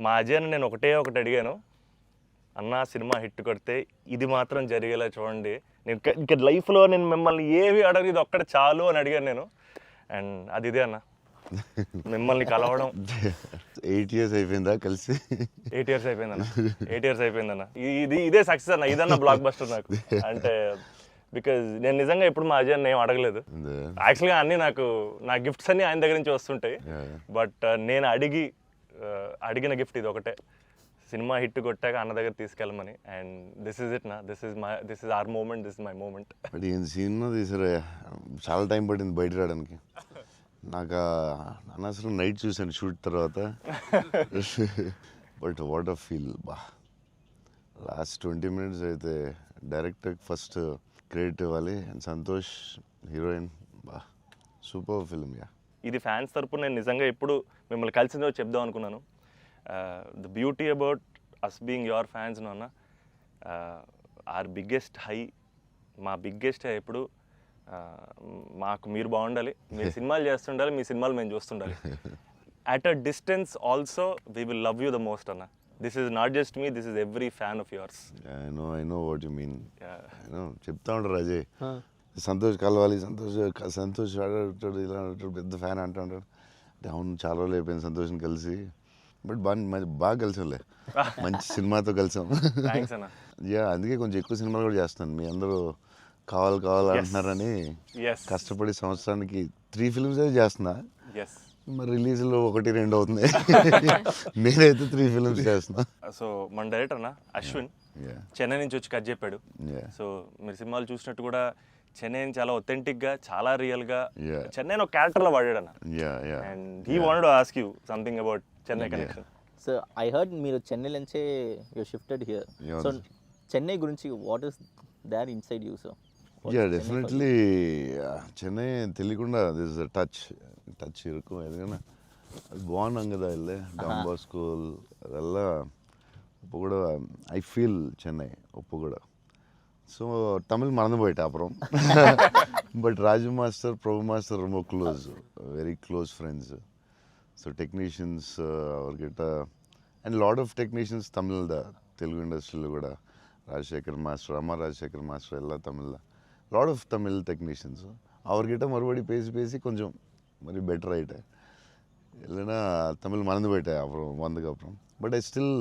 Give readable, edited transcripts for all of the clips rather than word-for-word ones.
మా అజయ్ని నేను ఒకటి అడిగాను, అన్న సినిమా హిట్ కొడితే ఇది మాత్రం జరిగేలా చూడండి, నేను ఇంకా లైఫ్లో నేను మిమ్మల్ని ఏవి అడగదు, ఇది ఒక్కటి చాలు అని అడిగాను నేను. అండ్ అది ఇదే అన్న, మిమ్మల్ని కలవడం. 8 years అయిపోయిందా కలిసి? 8 years అయిపోయిందన్న. 8 years అయిపోయిందన్న. ఇదే సక్సెస్ అన్న, ఇదన్న బ్లాక్ బస్టర్ నాకు. అంటే బికాజ్ నేను నిజంగా ఎప్పుడు మా అజయ్ ఏం అడగలేదు. యాక్చువల్గా అన్నీ నా గిఫ్ట్స్ అన్నీ ఆయన దగ్గర నుంచి వస్తుంటాయి. బట్ నేను అడిగిన గిఫ్ట్ ఇది ఒకటే, సినిమా హిట్ కొట్టాక అన్న దగ్గర తీసుకెళ్ళమని. అండ్ దిస్ ఇస్ ఇట్ నా, this is our moment, this is my moment. But ఈయన సినిమా తీసారా, చాలా టైం పట్టింది బయట రావడానికి. నాకు అనవసరం నైట్ చూశాను షూట్ తర్వాత. బట్ వాట్ అ ఫీల్ బా. లాస్ట్ 20 minutes అయితే డైరెక్టర్ ఫస్ట్ క్రెడిట్ ఇవ్వాలి. అండ్ సంతోష్ హీరోయిన్, బా సూపర్ ఫిల్మ్. యా, ఇది ఫ్యాన్స్ తరపున నేను నిజంగా ఎప్పుడు మిమ్మల్ని కలిసిందో చెప్దాం అనుకున్నాను. The beauty about us being your fans అన్న, ఆర్ బిగ్గెస్ట్ హై, మా బిగ్గెస్ట్ హై ఎప్పుడు మాకు మీరు బాగుండాలి, మీరు సినిమాలు చేస్తుండాలి, మీ సినిమాలు మేము చూస్తుండాలి. At a distance also we will love you the most అన్న. This is not just me, this is every fan of yours. I know what you mean. చెప్తా ఉంటారు అజయ్, సంతోష్ కలవాలి, సంతోష్ ఆడాడు, ఇలా పెద్ద ఫ్యాన్ అంటాడు. అంటే అవును, చాలా రోజులు అయిపోయింది సంతోష్ని కలిసి. బట్ బాగా కలిసాంలే, మంచి సినిమాతో కలిసాం. యా, అందుకే కొంచెం ఎక్కువ సినిమాలు కూడా చేస్తాను. మీ అందరూ కావాలి అంటున్నారని కష్టపడి సంవత్సరానికి 3 films చేస్తున్నా. మరి రిలీజ్లో 1-2 అవుతుంది. నేనైతే 3 films చేస్తున్నా. సో మన డైరెక్టర్ అన్న అశ్విన్ చెన్నై నుంచి వచ్చి కట్ చెప్పాడు. సో మీరు సినిమాలు చూసినట్టు కూడా చెన్నైని చాలా ఒథెంటిక్గా, చాలా రియల్గా చెన్నైని ఒక క్యారెక్టర్లో వాడాడు అన్న. And he wanted to ask you something about Chennai connection. So I heard మీరు చెన్నై నుంచే you shifted here. So Chennai గురించి what is there inside you? So yeah, definitely Chennai తెలియకుండా దిస్ టచ్ ఇరుకు. ఎందుకన్నా అది బాగున్నాం కదా, వెళ్ళే డాన్ బాస్కో ಅದೆಲ್ಲ இப்போ கூட ஐ ஃபீல் சென்னை இப்போ கூட. ஸோ தமிழ் மறந்து போயிட்டேன் அப்புறம். But Raju master, Prabhu master ரொம்ப close, very close friends. So technicians அவர்கிட்ட and lot of technicians Tamil Telugu ఇండస్ట్రీలో కూడా, ರಾಜಶೇಖರ್ ಮಾಸ್ಟರ್, ಅಮ್ಮ ರಾಜಶೇಖರ್ ಮಾಸ್ಟರ್ ಎಲ್ಲ ತಮಿಳ್ல லாட் ஆஃப் தமிழ் டெக்னீஷியன்ஸு. அவர்கிட்ட மறுபடி பேசி கொஞ்சம் மாதிரி பெட்டர் ஆகிட்டேன். இல்லைன்னா தமிழ் மறந்து போயிட்டேன் அப்புறம் வந்ததுக்கப்புறம். பட் ஐ ஸ்டில்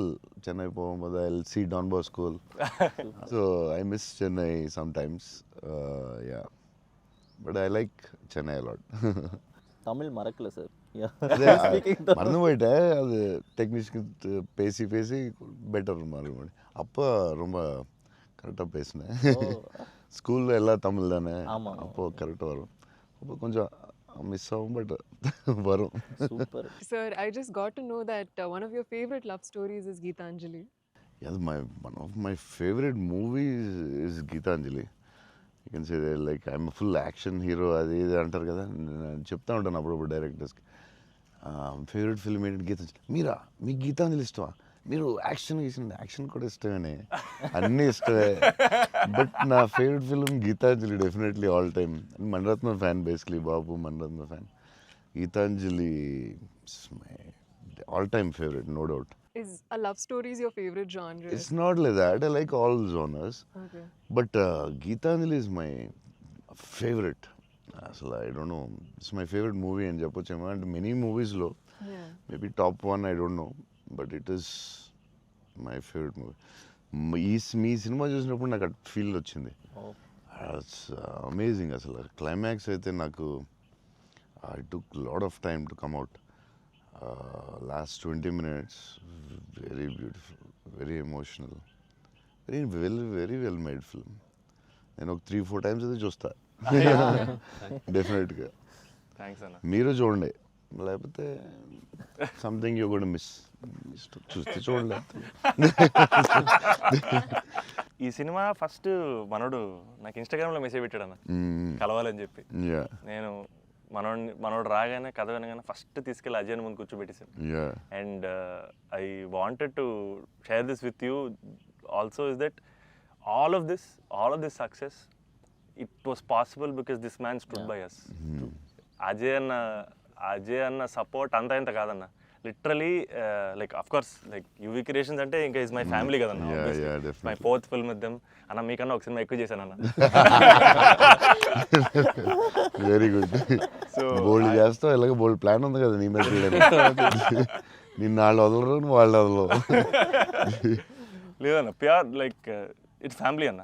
சென்னை போகும்போது I will see Don Bosco. So I miss Chennai sometimes. Yeah, but I like Chennai a lot. Tamil மறக்கல சார், மறந்து போயிட்டேன். அது டெக்னீஷியன் பேசி பெட்டர் மறுபடி. அப்போ ரொம்ப கரெக்டாக பேசினேன். ஸ்கூலில் எல்லாம் தமிழ் தானே, அப்போது கரெக்டாக வரும். அப்போ கொஞ்சம் மிஸ் ஆகும், பட் வரும். Super. Sir, I just got to know that one of your favorite love stories is Geetanjali. Yes, one of my favorite movies is Geetanjali. You can say that, like, I'm a full action hero. అది ఇది అంటారు కదా, నేను చెప్తా ఉంటాను అప్పుడప్పుడు డైరెక్టర్స్కి. Favourite film ఏంటి? గీతాంజలి. మీరా, మీకు గీతాంజలి ఇష్టమా? మీరు యాక్షన్ కూడా ఇష్టమేనే, అన్నీ ఇష్టమే. బట్ నా favourite film Geetanjali, definitely all time. Maniratnam fan, basically బాబు Maniratnam fan. Geetanjali my all time favourite, no doubt. Is a love story is your favorite genre? It's not like that. I like all genres. Okay. But Geetanjali is my favorite. So I don't know. It's my favorite movie in Japochema. And many movies low. Yeah. Maybe top one, I don't know. But it is my favorite movie. Me cinema చూసినప్పుడు నాకు at feel వచ్చింది. It's amazing. అసలు climax అయితే నాకు I took lot of time to come out. Last 20 minutes, very beautiful, very emotional, very well made film. నేను ఒక 3-4 times అయితే చూస్తా డెఫినెట్గా. థ్యాంక్స్ అన్న. మీరు చూడండి, లేకపోతే సంథింగ్ యూ కూడా మిస్ చూస్తే చూడండి. ఈ సినిమా ఫస్ట్ మనోడు నాకు ఇన్స్టాగ్రామ్లో మెసేజ్ పెట్టాడు అన్న, కలవాలని చెప్పి. నేను మనోడు రాగానే కథ వినగానే ఫస్ట్ తీసుకెళ్ళి అజయ్ ముందు కూర్చోబెట్టేసాను. And I wanted to share this with you also, is that all of this success it was possible because this man stood by us. Ajay అన్న సపోర్ట్ అంత ఇంత కాదన్న, literally like of course like UV Creations అంటే ఇంకా is my family Yeah, yeah, కదన్న definitely. My fourth film with them అన్న మీకన్నా ఒక సినిమా ఎక్కువ చేశాను అన్న వెరీ గుడ్. So, బోల్డ్ చేస్తావు, ఎలాగో బోల్డ్ ప్లాన్ ఉంది కదా నీ మీద నిన్న వాళ్ళు వదలరు, నువ్వు వాళ్ళు వదలవు. లేదన్న ప్యూర్ లైక్ ఇట్స్ ఫ్యామిలీ అన్న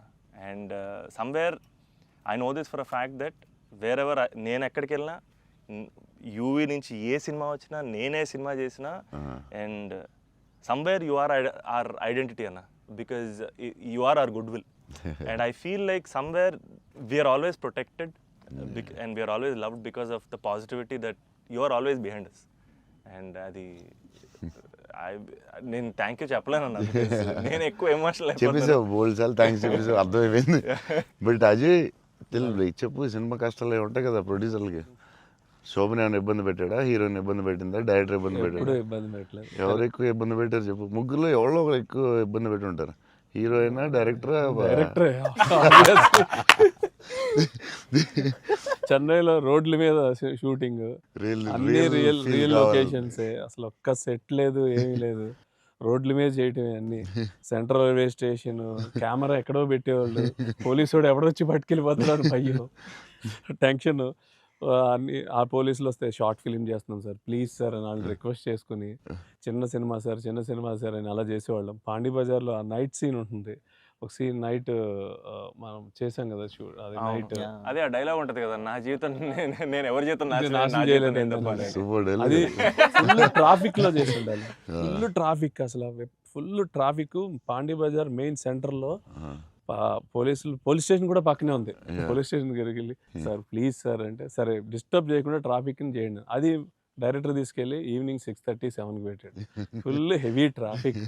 and somewhere I know this for a fact that wear ever నేను ఎక్కడికి వెళ్ళినా యూవీ నుంచి ఏ సినిమా వచ్చినా నేనే సినిమా చేసినా and somewhere you are our identity అన్న because you are our goodwill and I feel like somewhere we're always protected and we're always loved because of the positivity that you are always behind us and అది నేను thank you చెప్పలేనన్నా నేను ఎక్కువ emotional చెప్పేసావు బోల్డ్ సార్లు thanks చెప్పేసావు, అర్థమైపోయింది. But Ajay తెలియదు చెప్పు, cinema కష్టాలు ఏమి ఉంటాయి కదా ప్రొడ్యూసర్లకి. శోభన్ ఏమైనా ఇబ్బంది పెట్టాడా, హీరోయిన్ ఇబ్బంది పెట్టిందా, డైరెక్టర్ ఇబ్బంది పెట్టాడా? ఇబ్బంది పెట్టలేదు. ఎవరు ఎక్కువ ఇబ్బంది పెట్టారు చెప్పు? ముగ్గురులో ఎవరో ఒకరు ఎక్కువ ఇబ్బంది పెట్టి ఉంటారు. హీరోయినా, డైరెక్టరా? డైరెక్టరే. చెన్నైలో రోడ్ల మీద షూటింగ్, అన్ని రియల్ లొకేషన్స్, అసలు ఒక్క సెట్ లేదు, ఏమీ లేదు, రోడ్ల మీద చేయటమే అన్ని. సెంట్రల్ రైల్వే స్టేషన్, కెమెరా ఎక్కడో పెట్టేవాళ్ళు, పోలీసు వాడు ఎవడొచ్చి పట్టుకెళ్ళిపోతున్నాడు, భయం, టెన్షన్. అన్ని ఆ పోలీసులు వస్తే షార్ట్ ఫిలిం చేస్తున్నాం సార్ ప్లీజ్ సార్ అని వాళ్ళు రిక్వెస్ట్ చేసుకుని చిన్న సినిమా సార్ అని అలా చేసేవాళ్ళం. పాండీ బజార్లో ఆ నైట్ సీన్ ఉంటుంది, ఒక సీన్ నైట్ మనం చేసాం కదా షూట్, అది నైట్ అదే ఆ డైలాగ్ ఉంటది కదా, నా జీవితం నేను ఎవరి జీవితం నాశనం చేయలేదు. అది ఫుల్ ట్రాఫిక్ లో చేసి ఉండాలి, ఫుల్ ట్రాఫిక్, అసలు full traffic. Pondy Bazaar main centre లో పోలీస్ స్టేషన్ కూడా పక్కనే ఉంది. పోలీస్ స్టేషన్ దగ్గరికి వెళ్ళి సార్ ప్లీజ్ సార్ అంటే సరే డిస్టర్బ్ చేయకుండా ట్రాఫిక్ ని చేయండి. అది డైరెక్టర్ తీసుకెళ్ళి ఈవినింగ్ 6:30, 7కి పెట్టాడు. ఫుల్ హెవీ ట్రాఫిక్,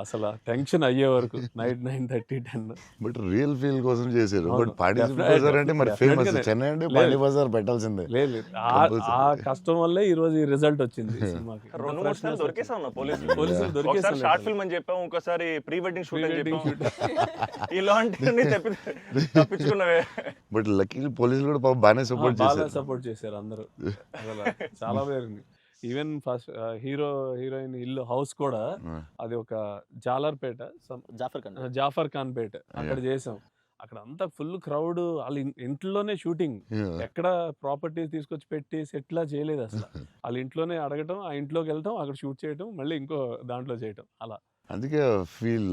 అసలు టెన్షన్ అయ్యే వరకు నైట్ 9:30, 10. బట్ రియల్ ఫీల్ కోసం చేశారు. బట్ పాండీ బజార్ అంటే మరి ఫేమస్, చెన్నై అంటే పాండీ బజార్ పెట్టాల్సిందే. లేదు ఆ కష్టం వల్లే ఈ రోజు ఈ రిజల్ట్ వచ్చింది సినిమాకి. 2-3 సార్లు దొరికేసాం పోలీసులు దొరికేసారు. షార్ట్ ఫిల్మ్ అని చెప్పాం, ఇంకోసారి ప్రీ వెడ్డింగ్ షూట్ అని చెప్పాం, ఇలాంటివన్నీ తప్పించుకున్నవే. బట్ లక్కీ పోలీసులు కూడా పాపం బాగానే సపోర్ట్ బాగా చేశారు. సపోర్ట్ చేశారు అందరూ, అసలు చాలా పేరుంది. ఈవెన్ ఫస్ట్ హీరోయిన్ ఇల్లు హౌస్ కూడా అది ఒక జాలర్పేట, జాఫర్ ఖాన్ పేట, అక్కడ చేసాం. అక్కడ అంతా ఫుల్ క్రౌడ్, వాళ్ళ ఇంట్లోనే షూటింగ్, ఎక్కడ ప్రాపర్టీస్ తీసుకొచ్చి పెట్టి సెట్లా చేయలేదు అసలు. వాళ్ళ ఇంట్లోనే అడగటం, ఆ ఇంట్లోకి వెళ్తాం, అక్కడ షూట్ చేయటం, మళ్ళీ ఇంకో దాంట్లో చేయటం, అలా. అందుకే ఫీల్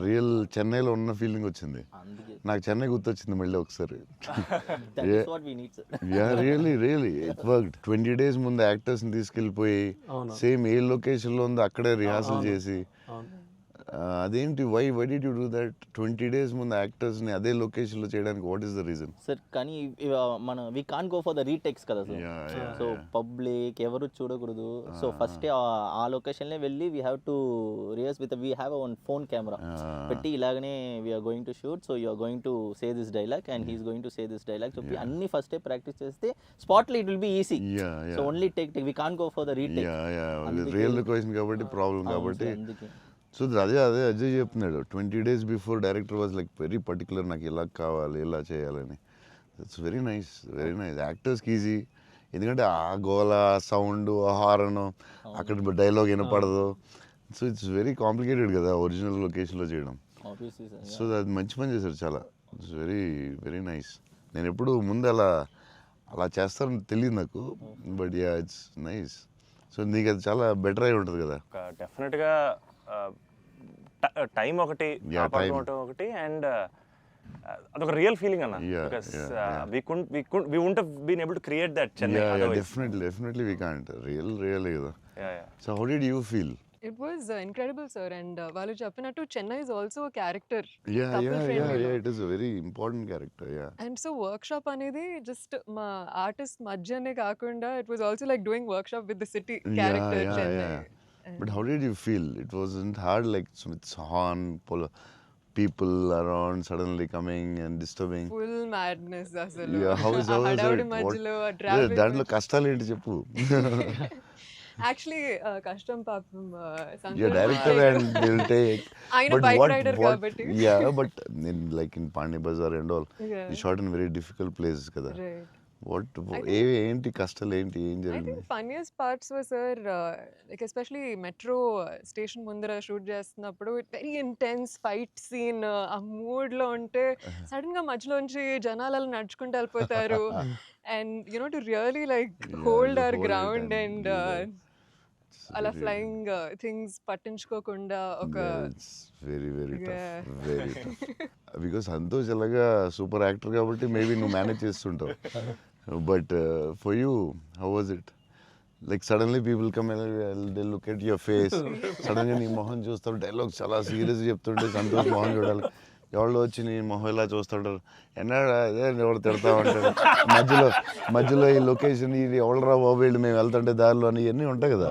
రియల్ చెన్నైలో ఉన్న ఫీలింగ్ వచ్చింది నాకు. చెన్నై గుర్తొచ్చింది మళ్ళీ ఒకసారి. Really it worked. 20 days ముందు యాక్టర్స్ ని తీసుకెళ్ళిపోయి సేమ్ ఏ లొకేషన్ లో ఉందో అక్కడే రిహార్సల్ చేసి, అదేంటి why did you do that? 20 days ముందు యాక్టర్స్ ని అదే లొకేషన్ లో చేయడానికి what is the reason? Sir కానీ మన we can't go for the retakes కదా సార్. సో పబ్లిక్ ఎవరు చూడకూడదు. సో ఫస్ట్ ఆ లొకేషన్ లో వెళ్ళి we have to rehearse with we have one phone camera పెట్టి ఇలాగనే we're going to shoot, so you're going to say this dialogue and he's going to say this dialogue చెప్పి అన్ని first practice చేస్తే spot లో it will be easy. So only take we can't go for the retake. Real location కాబట్టి problem కాబట్టి. So అదే అజయ్ చెప్తున్నాడు 20 days before director was like very particular, నాకు ఇలా కావాలి ఇలా చేయాలని. ఇట్స్ వెరీ నైస్ యాక్టర్స్కి ఈజీ, ఎందుకంటే ఆ గోల సౌండ్ హారన్ అక్కడ డైలాగ్ వినపడదు. సో ఇట్స్ వెరీ కాంప్లికేటెడ్ కదా ఒరిజినల్ లొకేషన్లో చేయడం. సో అది మంచి పని చేశారు చాలా. It's very nice. నేను ఎప్పుడు ముందు అలా చేస్తారని తెలియదు నాకు, but yeah it's nice. So నీకు అది చాలా బెటర్ అయి ఉంటుంది కదా. డెఫినెట్గా టైం ఒకటి ఒకటి అండ్ అదొక రియల్ ఫీలింగ్ అన్న. Because we wouldn't have been able to create that Chennai otherwise. Definitely we can't. Really కదా. So how did you feel? It was incredible, sir. And వాళ్ళు చెప్పినట్టు Chennai is also a character. Yeah, it is a very important character. And so workshop అనేది just మా artist మధ్యనే కాకుండా it was also like doing workshop with the city character Chennai. But how did you feel? It wasn't hard, like it's horn, people around suddenly coming and disturbing. Full madness asalu. Yeah, how is it? దాంట్లో కష్టాలు ఏంటి చెప్పు. Actually కష్టం పాపం Yeah, director and they'll take. ఆయన bike rider కాబట్టి. Yeah, but in Pandi Bazaar and all, you shot in very difficult places కదా. ఏంటి కష్టాలు ఏంటి, ఏం I జరిగింది? think funniest parts were, sir, like especially metro station ముందర షూట్ చేస్తున్నప్పుడు వెరీ ఇంటెన్స్ ఫైట్ సీన్ ఆ మూడ్ లో ఉంటే సడన్ గా మధ్యలోంచి జనాలు అలా నడుచుకుంటూ వెళ్ళిపోతారు and you know to really like Yeah, hold to our hold it ground and and do that. It's అలా very- ఫ్లయింగ్ థింగ్స్ పట్టించుకోకుండా ఒక Yeah, it's very very Yeah. tough, very tough. Because Santosh ఎలాగా సూపర్ యాక్టర్ కాబట్టి maybe నువ్వు manage చేస్తుంటావు. But for you how was it? Like suddenly people come they look at your face, సడన్గా నీ మొహం చూస్తారు, డైలాగ్ చాలా సీరియస్ చెప్తుంటే సంతోష్ మొహం చూడాలి, ఎవరు వచ్చి నీ మొహం ఇలా చూస్తుంటారు, ఎన్నాడు అదే ఎవరు తిడతా ఉంటారు, మధ్యలో ఈ లొకేషన్ ఇది ఎవడరా బాబు వీళ్ళు మేము వెళ్తుంటే దారిలో అని ఇవన్నీ ఉంటాయి కదా.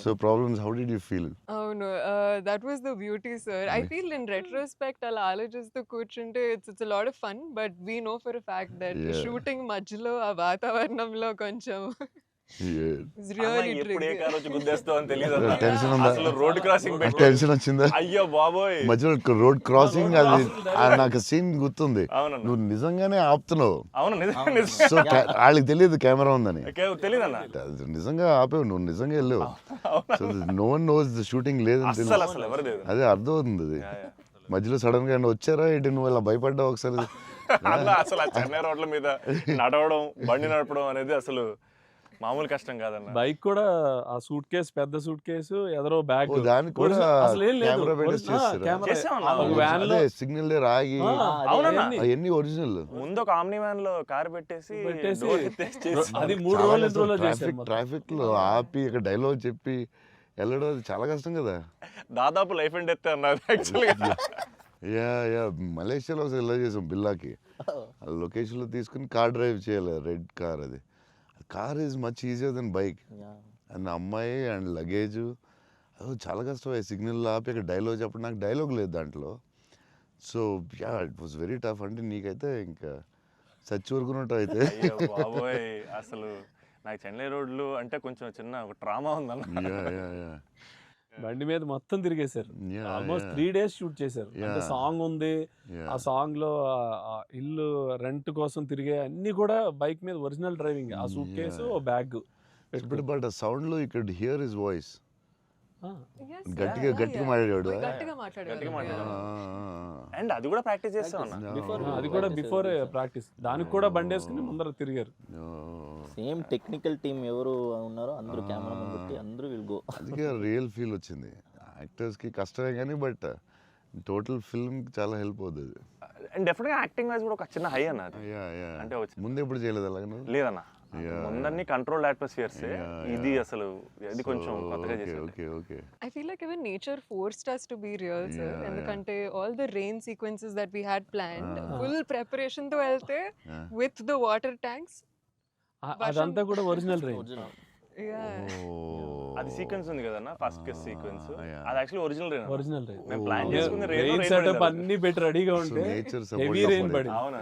So problems, how did you feel? అవును that was the beauty sir. I feel in retrospect అలా ఆలోచిస్తూ కూర్చుంటే it's a lot of fun but we know for a fact that Yeah. Shooting మధ్యలో ఆ వాతావరణంలో కొంచెం it's అమ్మాయి really ఎప్పుడు ఏ tricky. కార్ వచ్చి గుద్దేస్తావు అని తెలియదు Tension ఉందా? అసలు రోడ్ క్రాసింగ్ పెట్టి టెన్షన్ వచ్చిందా? అయ్యో బాబోయ్. మధ్యలో రోడ్ క్రాసింగ్ అది నాకు సీన్ గుర్తుంది. అవునన్నా. నువ్వు నిజంగానే ఆపుతున్నావు, అవును సో వాళ్ళకి తెలియదు కెమెరా ఉందని, తెలీదన్నా అది నిజంగా ఆపేవు, నువ్వు నిజంగా వెళ్ళావు. So no one knows the shooting లేదని అస్సలు తెలుసు. అసలు ఎవరు లేదు అదే అర్థం అవుతుంది అది. మధ్యలో సడన్ గా ఏమన్నా వచ్చారా ఏంటి, నువ్వు ఇలా భయపడ్డావు ఒకసారి? అలా అసలు ఆ చెన్నై రోడ్ల మీద నడవడం బండి నడపడం అనేది అసలు మామూలు కష్టం కాదన్న. బైక్ కూడా ఆ సూట్ కేసు, పెద్ద సూట్ కేసు, ఎదరో బ్యాగ్, ఓ, దానికి కూడా అసలు ఏం లేదు. కెమెరా పెట్టేసి చేస్తారా? చేసామన్నా. వ్యాన్ లో అదే సిగ్నల్ దగ్గర ఆగి అవునన్నా. అవన్నీ ఒరిజినల్. ముందు ఒక ఆమ్ని వ్యాన్ లో కార్ పెట్టేసి పెట్టేసి door ఎత్తేసి చేసి అది 3 రోజులు 2 రోజులు చేశారు మొత్తం. ట్రాఫిక్ లో ఆపి ఒక డైలాగ్ చెప్పి వెళ్ళడం అది చాలా కష్టం కదా. దాదాపు లైఫ్ అండ్ డెత్ అన్నది యాక్చువల్గా. యా మలేషియాలో ఒకసారి ఇలా చేసాం బిల్లాకి. లొకేషన్లో తీసుకుని కార్ డ్రైవ్ చేయాలి, రెడ్ కార్. అది car is much easier then bike. And అమ్మాయి అండ్ లగేజ్ అది చాలా కష్టం. సిగ్నల్ ఆపి అక్కడ డైలాగ్ చెప్పడం, నాకు డైలాగ్ లేదు దాంట్లో. So yeah it was very tough. అంటే నీకైతే ఇంకా చచ్చి ఊరుకున్నట్టు అయితే. అయ్యో బాబోయ్, అసలు నాకు చెన్నై రోడ్లు అంటే కొంచెం చిన్న ఒక ట్రామా ఉందన్న. యా బండి మీద మొత్తం తిరిగేశారు. Yeah, almost yeah. 3 days shoot చేశారు. అంటే Yeah. సాంగ్ ఉంది, ఆ సాంగ్ లో ఆ ఇల్లు రెంట్ కోసం తిరిగే అన్ని కూడా బైక్ మీద ఒరిజినల్ డ్రైవింగ్. ఆ సూట్ కేసు, బ్యాగ్ బట్ ఆ సౌండ్ లో you could hear his voice. Yes, గట్టిగా yeah, గట్టిగా yeah. మాట్లాడాడు. గట్టిగా మాట్లాడారు. అండ్ అది కూడా ప్రాక్టీస్ చేస్తాం అన్న. అది కూడా బిఫోర్ ప్రాక్టీస్. దానికి కూడా బండి వేసుకుని ముందర తిరిగారు. సేమ్ టెక్నికల్ టీమ్ ఎవరు ఉన్నారో అందరూ కెమెరామెన్ పెట్టి అందరూ విల్ గో. అందుకే రియల్ ఫీల్ వచ్చింది. యాక్టర్స్కి కష్టమే కానీ బట్ టోటల్ ఫిల్మ్కి చాలా హెల్ప్ అవుతుంది. అండ్ డెఫినెట్గా యాక్టింగ్ వైజ్ కూడా ఒక చిన్న హై అన్న అది. అంటే వచ్చింది. ముందు ఎప్పుడు చేయలేదు అలాగే నువ్వు? లేదన్న, ముందన్ని కంట్రోల్డ్ అట్మాస్ఫియర్స్. ఇది అసలు ఇది కొంచెం కొత్తగా చేశారు. Okay I feel like even nature forced us to be real, sir. Yeah, ఎందుకంటే all the rain sequences that we had planned, full preparation తో వెళ్తే with the water tanks. అదంతా కూడా ఒరిజినల్ రేంజ్. ఒరిజినల్. Yeah. అది sequence ఉంది కదన్న, first case sequence. yeah. అది actually original rain. Original range. మేము ప్లాన్ చేసుకుని రెయిన్ సెటప్ అన్ని పెట్టి రెడీగా ఉంటే నేచర్ హెవీ రెయిన్ పడింది. అవునా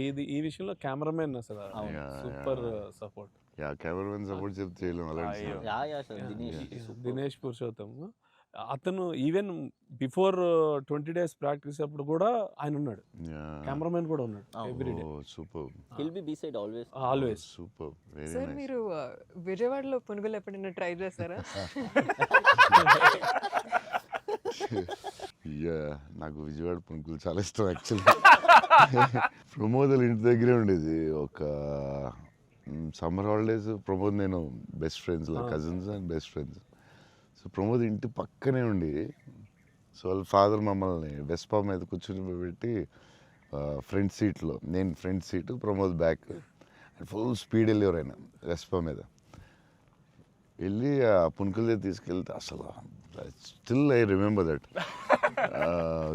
ఇది ఈ విషయంలో కెమెరామెన్ అసలు super support. Yeah cameraman support చెప్తే చేయలేము అలాంటి. అయ్యో. యా సార్ దినేష్ పురుషోత్తం అతను ఈవెన్ బిఫోర్ 20 days ప్రాక్టీస్ అప్పుడు కూడా ఆయన ఉన్నాడు, కెమెరామెన్ కూడా ఉన్నాడు everyday. Super will be beside always. Always. Super very sir nice. మీరు విజయవాడలో పునుగులు ఎప్పుడైనా ట్రై చేస్తారా? యా నాకు విజయవాడ పునుకులు చాలా ఇష్టం యాక్చువల్లీ. ప్రమోద్ ఇంటి దగ్గరే ఉండేది. ఒక సమ్మర్ హాలిడేస్ ప్రమోద్ నేను best friends, like cousins and best friends. So Pramod ఇంటి పక్కనే ఉండి, సో వాళ్ళ ఫాదర్ మమ్మల్ని వెస్పా మీద కూర్చొని పెట్టి ఫ్రంట్ సీట్లో, నేను front seat, Pramod back, full speed వెళ్ళేవారు ఆయన వెస్పా మీద. వెళ్ళి ఆ పునుకుల దగ్గర తీసుకెళ్తే అసలు still I remember that.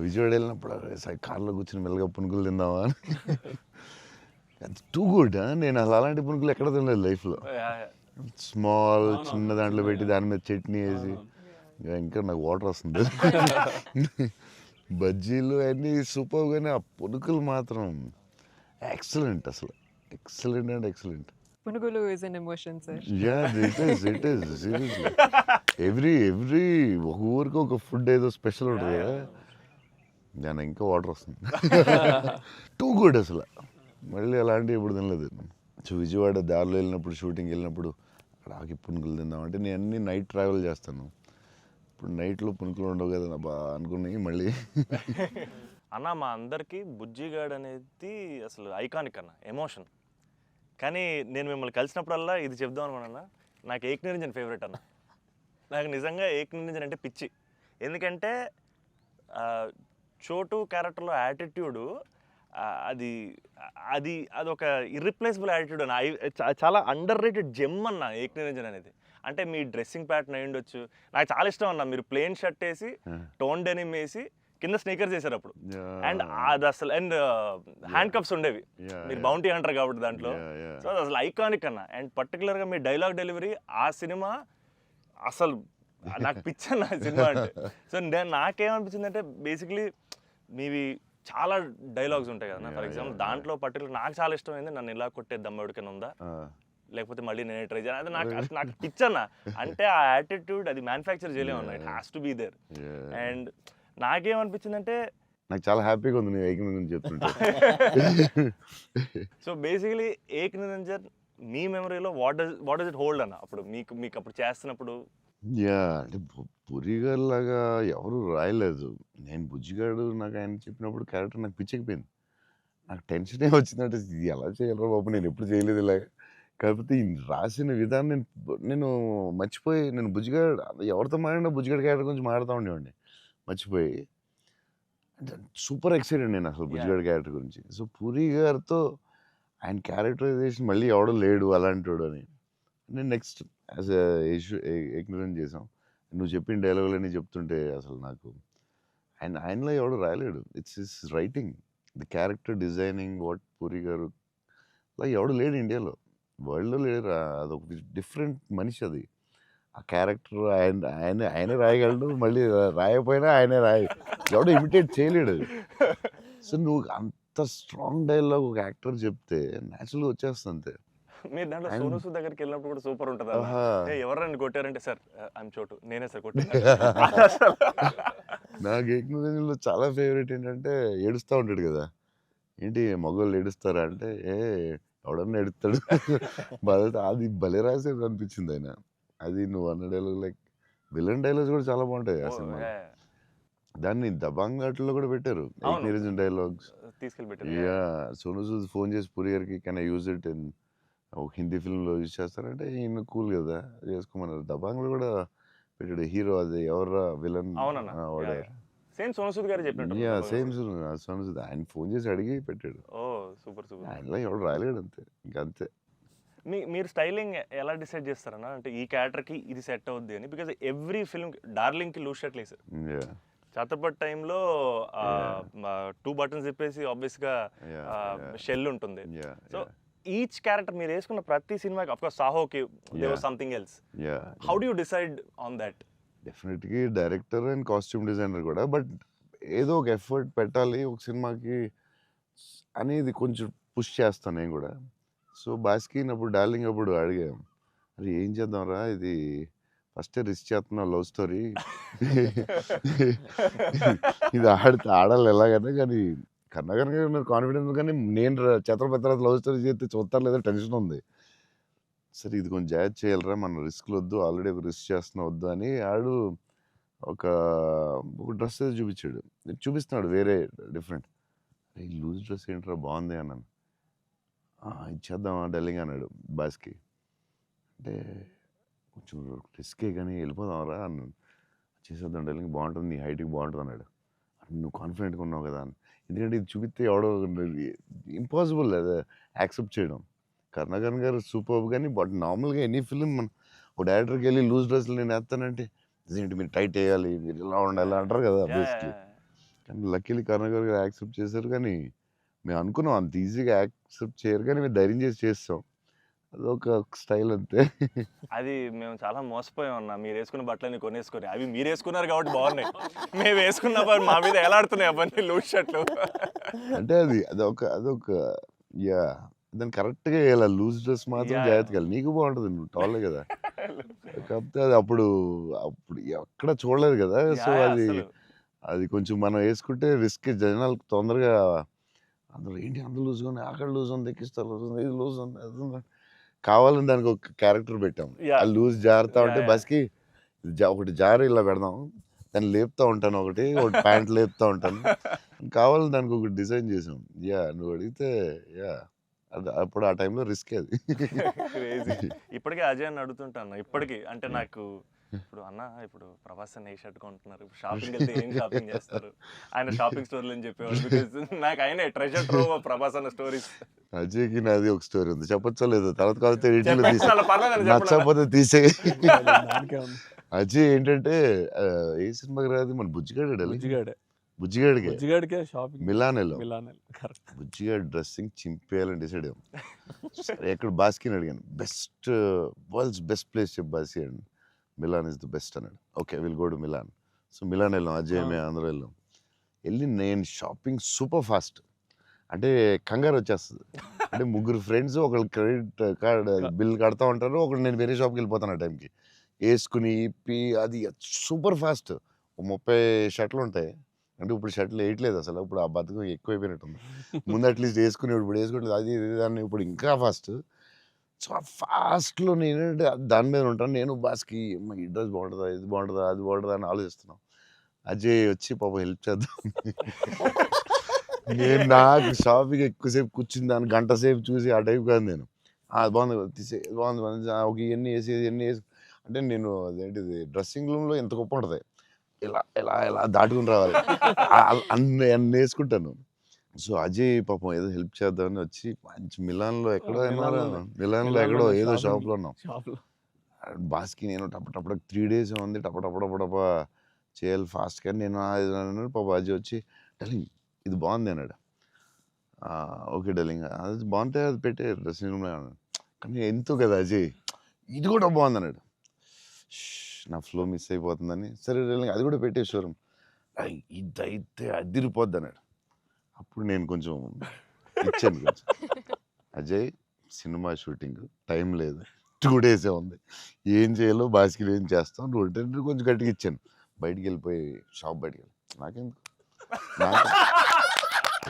Vijayawada వెళ్ళినప్పుడు కార్లో కూర్చొని మెల్లగా పునుకులు తిందామా అని. Too good. నేను అసలు అలాంటి పునుకులు ఎక్కడ తినలేదు లైఫ్లో. స్మాల్ చిన్న దాంట్లో పెట్టి దాని మీద చట్నీ వేసి, ఇంకా నాకు వాటర్ వస్తుంది. బజ్జీలు అన్నీ సూపర్, కానీ ఆ పునుకులు మాత్రం ఎక్సలెంట్, అసలు ఎక్సలెంట్ అండ్ ఎక్సలెంట్. పునుగులు is an emotion, sir. Yeah, it is seriously. Every ఒక ఊరికి ఒక ఫుడ్ ఏదో స్పెషల్ ఉంటుంది కదా, దాని ఇంకా వాటర్ వస్తుంది. టూ గుడ్ అసలు. మళ్ళీ అలాంటివి ఇప్పుడు తినలేదు. సో విజయవాడ దారిలో వెళ్ళినప్పుడు, షూటింగ్ వెళ్ళినప్పుడు అక్కడ ఆగి పునుకులు తిందామంటే నేను అన్ని నైట్ ట్రావెల్ చేస్తాను. ఇప్పుడు నైట్లో పునుకులు ఉండవు కదా బా అనుకుని మళ్ళీ అన్న మా అందరికీ బుజ్జిగాడ్ అనేది అసలు ఐకానిక్ అన్న, ఎమోషన్. కానీ నేను మిమ్మల్ని కలిసినప్పుడల్లా ఇది చెప్దాం అనుకున్నా, నాకు ఏక్ నిరంజన్ ఫేవరెట్ అన్న. నాకు నిజంగా ఏక్ నిరంజన్ అంటే పిచ్చి. ఎందుకంటే చోటు క్యారెక్టర్లో యాటిట్యూడు అది అది అదొక ఇర్రిప్లేసబుల్ యాటిట్యూడ్ అన్న. చాలా అండర్ రేటెడ్ జెమ్ అన్న ఏక్ నిరంజన్ అనేది. అంటే మీ డ్రెస్సింగ్ ప్యాటర్న్ అయి ఉండొచ్చు, నాకు చాలా ఇష్టం అన్న. మీరు ప్లెయిన్ షర్ట్ వేసి టోన్ డెనిమ్ వేసి కింద స్నీకర్స్ చేశారు అప్పుడు, అండ్ అది అసలు అండ్ హ్యాండ్ కప్స్ ఉండేవి. మీరు బౌంటీ అంటారు కాబట్టి దాంట్లో. సో అది అసలు ఐకానిక్ అన్న. అండ్ పర్టికులర్గా మీ డైలాగ్ డెలివరీ ఆ సినిమా అసలు నాకు పిచ్చన్న సినిమా అంటే. సో నాకేమనిపించింది అంటే బేసిక్లీ మీవి చాలా డైలాగ్స్ ఉంటాయి కదా. ఫర్ ఎగ్జాంపుల్ దాంట్లో పర్టికులర్ నాకు చాలా ఇష్టమైంది, నన్ను ఇలా కొట్టే దమ్మడికైనా ఉందా, లేకపోతే మళ్ళీ నేనే ట్రై చేయాలి. అది నాకు పిచ్చన్న. అంటే ఆ యాటిట్యూడ్ అది మ్యానుఫ్యాక్చర్ చేయలేమన్నా, it has to be there. And నాకేమనిపించిందంటే నాకు చాలా హ్యాపీగా ఉంది నేను ఏక్ నిరంజన్ చెప్తుంటే. సో బేసికలీ ఏక్ నిరంజన్ మీ మెమరీలో వాట్ డస్ ఇట్ హోల్డ్ అన్న? అప్పుడు మీకు అప్పుడు చేస్తున్నప్పుడు అంటే పురిగారు లాగా ఎవరు రాయలేదు. నేను బుజ్జిగాడు నాకు ఆయన చెప్పినప్పుడు క్యారెక్టర్ నాకు పిచ్చెక్కిపోయింది. నాకు టెన్షనే వచ్చిందంటే ఇది ఎలా చేయాలరా బాబు, నేను ఎప్పుడు చేయలేదు ఇలాగ. కాకపోతే ఈ రాసిన విధానం నేను మర్చిపోయి, నేను బుజ్జిగాడు ఎవరితో మాట్లాడినా బుజ్జిగాడు క్యారెక్టర్ గురించి మాట్లాడుతూ ఉండేవాడిని మర్చిపోయి. అంటే సూపర్ ఎక్సైటెడ్ నేను అసలు బుజ్జిగాడు క్యారెక్టర్ గురించి. సో పూరి గారితో ఆయన క్యారెక్టరైజేషన్ మళ్ళీ ఎవడో లేడు అలాంటి అని నేను నెక్స్ట్ యాజ్ ఎగ్నరెంట్ చేసాం. నువ్వు చెప్పిన డైలాగులన్నీ చెప్తుంటే అసలు నాకు ఆయనలో ఎవడు రాయలేడు. It's his writing, the character designing, what Puri గారు అలా ఎవడు లేడు ఇండియాలో, వరల్డ్లో లేడు. అదొక డిఫరెంట్ మనిషి అది. ఆ క్యారెక్టర్ ఆయనే రాయగలడు, మళ్ళీ రాయకపోయినా ఆయనే ఎవడో ఇమిటేట్ చేయలేడు. సో నువ్వు అంత స్ట్రాంగ్ డైలాగ్ ఒక యాక్టర్ చెప్తే న్యాచురల్గా వచ్చేస్తుంది అంతే. మీరు దాంట్లో సోను సూద్ దగ్గరికి వెళ్ళినప్పుడు కూడా సూపర్ ఉంటుంది. ఎవరైనా కొట్టారంటే సార్ ఐఎమ్ చోటు, నేనే సార్ కొట్టాను. నాకు ఏక్ నిరంజన్లో చాలా ఫేవరెట్ ఏంటంటే ఏడుస్తూ ఉంటాడు కదా, ఏంటి మగవాళ్ళు ఏడుస్తారా అంటే ఎవడన్నా ఏడుస్తాడు బాధ. అది భలే రాసేది అనిపించింది ఆయన. అది నువ్వు అన్న డైలాగ్ లైక్ విలన్ డైలాగ్స్ కూడా చాలా బాగుంటాయి ఆ సినిమా. దాన్ని దబాంగ్ ఆటలో కూడా పెట్టారు ఏక్ నిరంజన్ డైలాగ్స్ తీసుకెళ్ళి. సోను సూద్ ఫోన్ చేసి పూరి గారికి can I use it in ఒక హిందీ ఫిల్మ్లో యూజ్ చేస్తారంటే ఈయన కూల్ కదా చేసుకోమన్నారు. దబాంగ్లో కూడా పెట్టాడు హీరో, అది ఎవర్రా విలన్ సేమ్ సోను సూద్ గారు చెప్పినట్టు. సేమ్ సోను సూద్ ఆయన ఫోన్ చేసి అడిగి పెట్టాడు. Super super. ఆయనలో ఎవడు రాలేడు అంతే, ఇంకంతే. మీరు స్టైలింగ్ ఎలా డిసైడ్ చేస్తారన్నా? అంటే ఈ క్యారెక్టర్కి ఇది సెట్ అవుద్ది అని. బికాజ్ ఎవ్రీ ఫిల్మ్ డార్లింగ్కి లూజ్ షర్ట్ వేసారు, ఛత్రపతి టైంలో 2 బటన్స్ చెప్పేసి ఆబ్వియస్గా షెల్ ఉంటుంది. సో ఈచ్ క్యారెక్టర్ మీరు వేసుకున్న ప్రతి సినిమాకి, ఆఫ్ కోర్స్ సాహోకి there was something else. How do you decide on that? డెఫినెట్గా డైరెక్టర్ అండ్ కాస్ట్యూమ్ డిజైనర్ కూడా, బట్ ఏదో ఒక ఎఫర్ట్ పెట్టాలి ఒక సినిమాకి అనేది కొంచెం పుష్ చేస్తాను నేను కూడా. సో బాస్కి అప్పుడు డార్లింగ్ అప్పుడు అడిగాం, అరే ఏం చేద్దాంరా, ఇది ఫస్ట్ రిస్క్ చేస్తున్నావు లవ్ స్టోరీ, ఇది ఆడాలి ఎలాగైనా, కానీ కర్ణాకర్ గారు కాన్ఫిడెన్స్, కానీ నేను ఛత్రపతి తర్వాత లవ్ స్టోరీ చేస్తే చూస్తారు లేదా టెన్షన్ ఉంది. సరే ఇది కొంచెం జాగ్రత్త చేయాలరా, మనం రిస్క్లు వద్దు, ఆల్రెడీ రిస్క్ చేస్తున్నా వద్దు అని ఆడు ఒక డ్రెస్ ఏదో చూపించాడు, చూపిస్తున్నాడు వేరే డిఫరెంట్. ఈ లూజ్ డ్రెస్ ఏంట్రా బాగుంది అన్నాను. ఇచ్చేద్దామా డార్లింగ్ అన్నాడు బాస్కి. అంటే కొంచెం రిస్కే కానీ వెళ్ళిపోదాంరా అన్నాను. చేసేద్దాం డార్లింగ్, బాగుంటుంది, నీ హైట్కి బాగుంటుంది అన్నాడు. నువ్వు కాన్ఫిడెంట్గా ఉన్నావు కదా అని. ఎందుకంటే ఇది చూపిస్తే ఎవడో ఇంపాసిబుల్ అది యాక్సెప్ట్ చేయడం. కర్ణాకర్ గారు సూపర్, కానీ బట్ నార్మల్గా ఎనీ ఫిలిం మన ఒక డైరెక్టర్కి వెళ్ళి లూజ్ డ్రెస్లు నేను వేస్తానంటే ఇదేంటి మీరు టైట్ వేయాలి, మీరు ఇలా ఉండాలి అంటారు కదా బేసిక్లీ. కానీ లక్కీలీ కర్ణాకర్ గారు యాక్సెప్ట్ చేశారు. కానీ మేము అనుకున్నాం అంత ఈజీగా యాక్సెప్ట్ చేయరు, కానీ మేము ధైర్యం చేసి చేస్తాం, అదొక స్టైల్ అంతే. అది మేము చాలా మోసపోయాం అన్న. మీరు వేసుకున్న బట్టలన్నీ కొనేసుకొని, అవి మీరు వేసుకున్నారు కాబట్టి బాగున్నాయి, మేము వేసుకున్న మా మీద ఎలాడుతున్నాయి అవన్నీ లూజ్ షర్ట్లు. అంటే అదొక యా దాన్ని కరెక్ట్గా వేయాలి, లూజ్ డ్రెస్ మాత్రం జాగ్రత్తగా వెళ్ళాలి. నీకు బాగుంటుంది, నువ్వు టాలే కదా. కాకపోతే అది అప్పుడు ఎక్కడ చూడలేదు కదా. సో అది కొంచెం మనం వేసుకుంటే రిస్క్, జనాలకు తొందరగా అందులో ఏంటి అంత లూజ్గా ఉంది, అక్కడ లూజ్ ఉంది, ఎక్కిస్తా లూజ్ ఉంది, ఇది లూజ్ ఉంది, అది ఉంది. కావాలని దానికి ఒక క్యారెక్టర్ పెట్టాం. Yeah. ఆ లూజ్ జారుతా Yeah, ఉంటే yeah. బస్కి ఒకటి జారి ఇలా పెడదాం, దాన్ని లేపుతా ఉంటాను, ఒకటి ప్యాంట్ లేపుతా ఉంటాను. కావాలని దానికి ఒకటి డిజైన్ చేసాం. నువ్వు అడిగితే అప్పుడు ఆ టైంలో రిస్క్ అది. క్రేజీ. ఇప్పటికే అజయ్ అని అడుగుతుంటాను ఇప్పటికీ, అంటే నాకు ఇప్పుడు అన్న ఇప్పుడు ప్రభాస్ అన్న ఏ షర్ట్ కొంటున్నారు, ఇప్పుడు షాపింగ్ వెళ్తే ఏం షాపింగ్ చేస్తారు, ఆయన షాపింగ్ స్టోర్లు అని చెప్పేవాడు. బికాజ్ నాకు ఆయన ట్రెజర్ ట్రోవ్ ప్రభాస్ అన్న స్టోరీస్. అజయ్కి నాది ఒక స్టోరీ ఉంది, చెప్పచ్చో లేదు, తర్వాత కాకపోతే ఎడిటింగ్లో తీసే, పర్లేదు నచ్చకపోతే తీసే. దానికే ఉంది. అజయ్ ఏంటంటే ఏ సినిమాకి రాదు, మన బుజ్జిగాడే బుజ్జిగాడే బుజ్జిగాడికే బుజ్జిగాడికే షాపింగ్ మిలాన్ వెళ్ళాం. Milan correct. బుజ్జిగాడి డ్రెస్సింగ్ చింపేయాలని డిసైడ్ అయ్యాం. సరే ఎక్కడ బాస్కిని అడిగాను, వరల్డ్స్ బెస్ట్ ప్లేస్ చెప్పు బాస్కి అండి. మిలాన్ ఇస్ ద బెస్ట్ అన్నాడు. Okay will go to Milan. So Milan వెళ్ళాం, అజయ్ మేము అందరూ వెళ్ళాం. వెళ్ళి నేను షాపింగ్ సూపర్ ఫాస్ట్, అంటే కంగారు వచ్చేస్తుంది. అంటే ముగ్గురు ఫ్రెండ్స్ ఒకళ్ళు క్రెడిట్ కార్డ్ బిల్ కడతా ఉంటారు, ఒకళ్ళు నేను వేరే షాప్కి వెళ్ళిపోతాను ఆ టైంకి. వేసుకుని ఇప్పి అది సూపర్ ఫాస్ట్. 30 షర్ట్లు ఉంటాయి, అంటే ఇప్పుడు షర్ట్లు వేయట్లేదు అసలు, ఇప్పుడు ఆ బతుకు ఎక్కువైపోయినట్టుంది. ముందు అట్లీస్ట్ వేసుకుని ఇప్పుడు వేసుకోవట్లేదు, అది దాన్ని ఇప్పుడు ఇంకా ఫాస్ట్. సో ఆ ఫాస్ట్లో నేనంటే దాని మీద ఉంటాను. నేను బాస్కి ఈ డ్రెస్ బాగుంటుందా, ఇది బాగుంటుందా, అది బాగుంటుందా అని ఆలోచిస్తున్నాం. అజయ్ వచ్చి పాపం హెల్ప్ చేద్దాం. నేను నాకు షాపింగ్ ఎక్కువసేపు కూర్చుని దాన్ని గంట సేపు చూసి ఆ టైప్ కాదు నేను. అది బాగుంది తీసే, బాగుంది ఒక ఇవన్నీ వేసి ఇవన్నీ వేసి, అంటే నేను అదేంటిది డ్రెస్సింగ్ రూమ్లో ఎంత గొప్ప ఉంటుంది, ఇలా ఇలా ఇలా దాటుకుని రావాలి, అన్ని వేసుకుంటాను. సో అజయ్ పాపం ఏదో హెల్ప్ చేద్దామని వచ్చి మంచి మిలాన్లో ఎక్కడో మిలాన్లో ఎక్కడో ఏదో షాప్లో ఉన్నాం. షాప్లో బాస్కి నేను టపటపడ 3 days ఉంది, టపటపడపడప చేయాలి ఫాస్ట్. కానీ నేను అన్నాడు, పాప అజయ్ వచ్చి డలింగ్ ఇది బాగుంది అన్నాడు. ఓకే డలింగ్ అది బాగుంటే అది పెట్టే డ్రెస్సింగ్ రూమ్లో అన్నాడు. కానీ ఎంతో కదా అజయ్, ఇది కూడా బాగుంది అన్నాడు. నా ఫ్లో మిస్ అయిపోతుందని, సరే డలింగ్ అది కూడా పెట్టే షోరూమ్, ఇదైతే అదిరిపోద్ది అన్నాడు. అప్పుడు నేను కొంచెం ఇచ్చాను కొంచెం, అజయ్ సినిమా షూటింగ్ టైం లేదు, 2 days ఉంది, ఏం చేయాలో బాస్కిలో ఏం చేస్తాం, నువ్వు కొంచెం గట్టిగా ఇచ్చాను. బయటికి వెళ్ళిపోయి షాప్ బయటికి వెళ్ళి నాకెందుకు,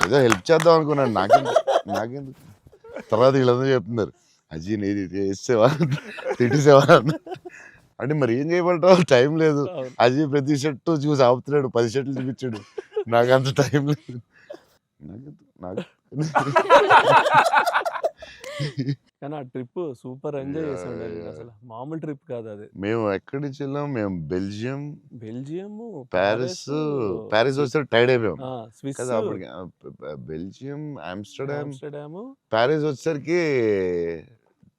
ఏదో హెల్ప్ చేద్దాం అనుకున్నాను, నాకెందుకు. తర్వాత వీళ్ళందరూ చెప్తున్నారు, అజయ్ నేది వేసేవా తిట్టేసేవా అంటే మరి ఏం చేయమంటావు, టైం లేదు. అజయ్ ప్రతి షర్టు చూసి ఆపుతున్నాడు, 10 షర్ట్లు చూపించాడు, నాకు అంత టైం లేదు. నాకు కానీ ఆ ట్రిప్ సూపర్ ఎంజాయ్ చేసాం. అసలు మామూలు ట్రిప్ కాదు అది. మేము ఎక్కడి నుంచి వెళ్ళాం, మేము బెల్జియం, ప్యారిస్ వచ్చి టైర్డ్ అయిపోయాం స్విస్ కదా అప్పటికి. బెల్జియం, ఆమ్స్టర్డామ్, ప్యారిస్ వచ్చేసరికి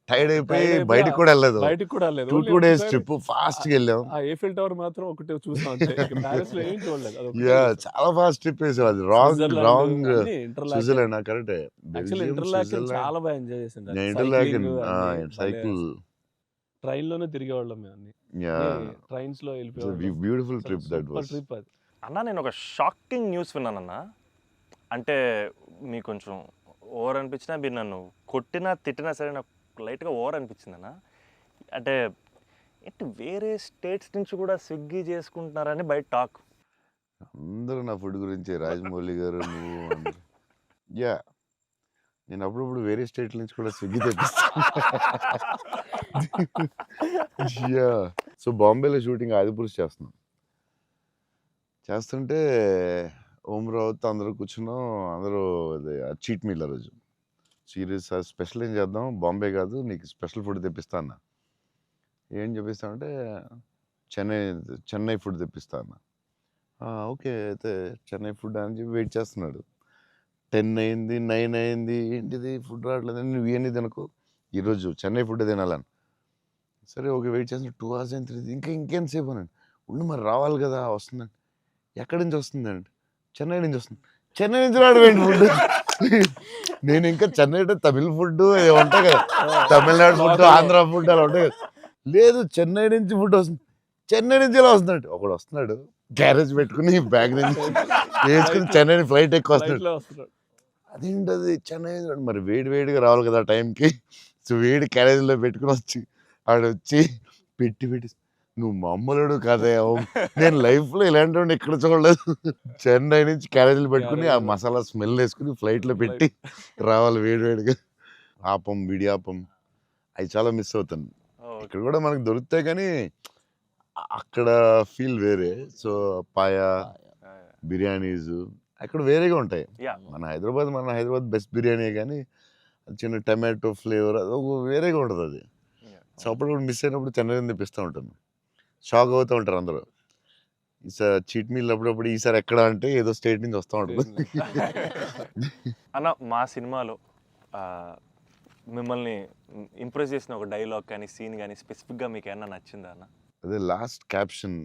టైర్డ్ అయిపోయి బయటకు కూడా వెళ్ళలేదు. 2 days ట్రిప్ ఫాస్ట్ గా వెళ్ళాం. ఆ ఏఫిల్ టవర్ మాత్రం ఒకటే చూసాం, ప్యారిస్ లో ఏం చూడలేదు. చాలా ఫాస్ట్ ట్రిప్ వేసాం. అది రాంగ్ స్విట్జర్లాండ్ కరెక్ట్. చాలా బాగా ఎంజాయ్ చేసాం. సైకిల్ ట్రైన్ లోనే తిరిగేవాళ్ళం మేము అన్ని. ట్రైన్స్ లో వెళ్ళిపోయాం. Beautiful trip that was. Trip అది. అన్న నేను ఒక షాకింగ్ న్యూస్ విన్నానన్న, అంటే మీకు కొంచెం ఓవర్ అనిపించినా, మీరు నన్ను కొట్టినా తిట్టినా సరే నాకు లైట్గా ఓవర్ అనిపించింది అన్న. అంటే ఏంటి వేరే స్టేట్స్ నుంచి కూడా స్విగ్గీ చేసుకుంటున్నారని బయట టాక్. అందరూ నా ఫుడ్ గురించి, రాజమౌళి గారు నువ్వు, నేను అప్పుడప్పుడు వేరే స్టేట్ల నుంచి కూడా స్విగ్గీ తెప్పిస్తాను. సో బాంబేలో షూటింగ్ ఆదిపురుష్ చేస్తుంటే ఓం రావుతో అందరూ కూర్చున్నాం. అందరూ చీట్ మీల్ ఆ రోజు సీరియస్ స్పెషల్ ఏం చేద్దాం, బాంబే కాదు నీకు స్పెషల్ ఫుడ్ తెప్పిస్తా అన్న. ఏం చెప్పిస్తామంటే చెన్నై ఫుడ్ తెప్పిస్తా అన్న. ఓకే అయితే చెన్నై ఫుడ్ అని చెప్పి వెయిట్ చేస్తున్నాడు. 10 అయింది, 9 అయింది, ఏంటిది ఫుడ్ రావట్లేదు, నువ్వు ఇవన్నీ తినకు, ఈరోజు చెన్నై ఫుడ్ తినాలని. సరే ఓకే వెయిట్ చేస్తున్నా. 2 hours అయింది, ఇంకెంతసేపు అనండి. ఉండి మరి రావాలి కదా, వస్తుందండి. ఎక్కడి నుంచి వస్తుందండి? చెన్నై నుంచి వస్తుంది. చెన్నై నుంచి రావడం ఫుడ్. నేను ఇంకా చెన్నై అంటే తమిళ ఫుడ్ ఉంటాయి కదా, తమిళనాడు ఫుడ్, ఆంధ్ర ఫుడ్ అలా ఉంటాయి కదా. లేదు చెన్నై నుంచి ఫుడ్ వస్తుంది. చెన్నై నుంచి ఎలా వస్తున్నాడు? ఒకడు వస్తున్నాడు గ్యారేజ్ పెట్టుకుని బ్యాగ్ నుంచి వేసుకుని చెన్నై ఫ్లైట్ ఎక్కువ వస్తున్నాడు. అదేంటది చెన్నై మరి వేడిగా రావాలి కదా టైంకి. సో వేడి క్యారేజ్లో పెట్టుకుని ఆడొచ్చి పెట్టి నువ్వు మామూలుడు కదే నేను లైఫ్లో ఇలాంటి వాడిని ఎక్కడ చూడలేదు. చెన్నై నుంచి క్యారేజీలు పెట్టుకుని ఆ మసాలా స్మెల్ వేసుకుని ఫ్లైట్లో పెట్టి రావాలి వేడివేడిగా. ఆపం విడియాపం అవి చాలా మిస్ అవుతాను. ఇక్కడ కూడా మనకు దొరుకుతాయి కానీ అక్కడ ఫీల్ వేరే. సో పాయా బిర్యానీస్ అక్కడ వేరేగా ఉంటాయి. మన హైదరాబాద్ బెస్ట్ బిర్యానీ కానీ చిన్న టమాటో ఫ్లేవర్ అది ఒక వేరేగా ఉంటుంది అది. సో అప్పుడు మిస్ అయినప్పుడు చెన్నై తెప్పిస్తూ ఉంటాను. షాక్ అవుతూ ఉంటారు అందరూ. ఈసారి చీట్ మీల్ అప్పుడప్పుడు ఈసారి ఎక్కడ అంటే ఏదో స్టేట్ నుంచి వస్తూ ఉంటుంది. అన్న మా సినిమాలో మిమ్మల్ని ఇంప్రెస్ చేసిన ఒక డైలాగ్ కానీ సీన్ కానీ స్పెసిఫిక్గా మీకు ఏమన్నా నచ్చిందా అన్న? అదే last caption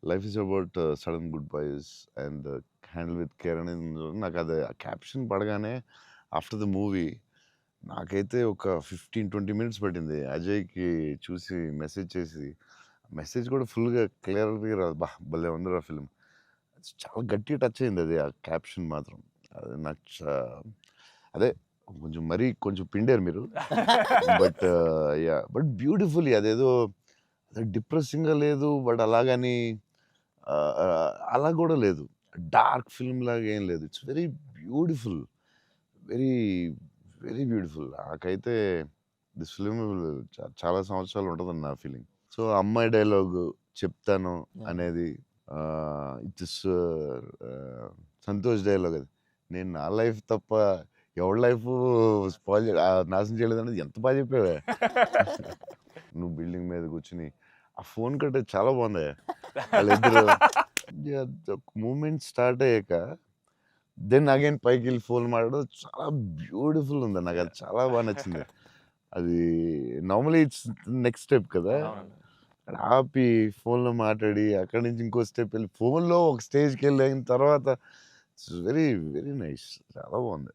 life is about sudden goodbyes and handle with care అని నాకు అది ఆ క్యాప్షన్ పడగానే ఆఫ్టర్ ద మూవీ నాకైతే ఒక 15-20 మినిట్స్ పట్టింది అజయ్కి చూసి మెసేజ్ చేసి. మెసేజ్ కూడా ఫుల్గా క్లియర్గా రాదు. భలే ఉందిరా ఫిల్మ్. చాలా గట్టిగా టచ్ అయింది అది ఆ క్యాప్షన్ మాత్రం. అది నాకు అదే కొంచెం పిండారు మీరు. బట్ బ్యూటిఫుల్లీ అదేదో డిప్రెసింగ్గా లేదు. బట్ అలాగని అలా కూడా లేదు. డార్క్ ఫిల్మ్ లాగా ఏం లేదు. It's very beautiful, very very beautiful. నాకైతే దిస్ ఫిల్మ్ చాలా సంవత్సరాలు ఉంటుందని నా ఫీలింగ్. సో అమ్మాయి డైలాగ్ చెప్తాను అనేది ఇట్స్ సంతోష్ డైలాగ్. అది నేను నా లైఫ్ తప్ప ఎవరి లైఫ్ స్పాయిల్ నాశనం చేయలేదు అనేది ఎంత బాగా చెప్పావే. నువ్వు బిల్డింగ్ మీద కూర్చుని ఆ ఫోన్ కట్టే చాలా బాగుంది. వాళ్ళిద్దరు మూమెంట్ స్టార్ట్ అయ్యాక దెన్ అగైన్ పైకి వెళ్ళి ఫోన్ మాట్లాడడం చాలా బ్యూటిఫుల్ ఉంది. నాకు అది చాలా బాగా నచ్చింది. అది నార్మలీ ఇట్స్ నెక్స్ట్ స్టెప్ కదా, ఆపి ఫోన్లో మాట్లాడి అక్కడి నుంచి ఇంకో స్టెప్ వెళ్ళి ఫోన్లో ఒక స్టేజ్కి వెళ్ళిన తర్వాత ఇట్స్ వెరీ వెరీ నైస్. చాలా బాగుంది.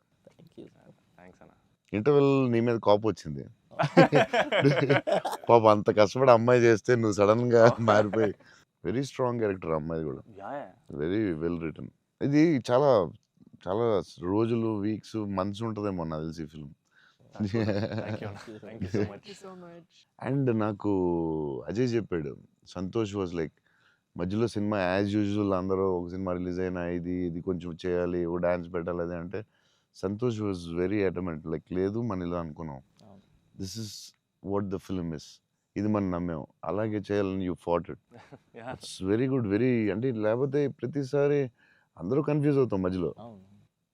థ్యాంక్స్ అన్న. ఇంటర్వెల్ నీ మీద కోపం వచ్చింది. పాప అంత కష్టపడి అమ్మాయి చేస్తే నువ్వు సడన్ గా మారిపోయి. వెరీ స్ట్రాంగ్ క్యారెక్టర్ అమ్మాయి కూడా. Very well return. ఇది చాలా చాలా రోజులు, వీక్స్, మంత్స్ ఉంటుందేమో నాకు తెలిసి ఫిల్మ్. అండ్ నాకు అజయ్ చెప్పాడు, సంతోష్ వాజ్ లైక్ మధ్యలో సినిమా యాజ్ యూజువల్ అందరూ ఒక సినిమా రిలీజ్ అయినా ఇది కొంచెం చేయాలి, ఓ డాన్స్ పెట్టాలి అది అంటే సంతోష్ వాజ్ వెరీ అటమెంట్. లైక్ లేదు మన ఇలా అనుకున్నాం, this is what the film is, ఇది మనం నమ్మాం, అలాగే చేయాలని you fat it. It's very good. Very అంటే లేకపోతే ప్రతిసారి అందరూ కన్ఫ్యూజ్ అవుతాం మధ్యలో.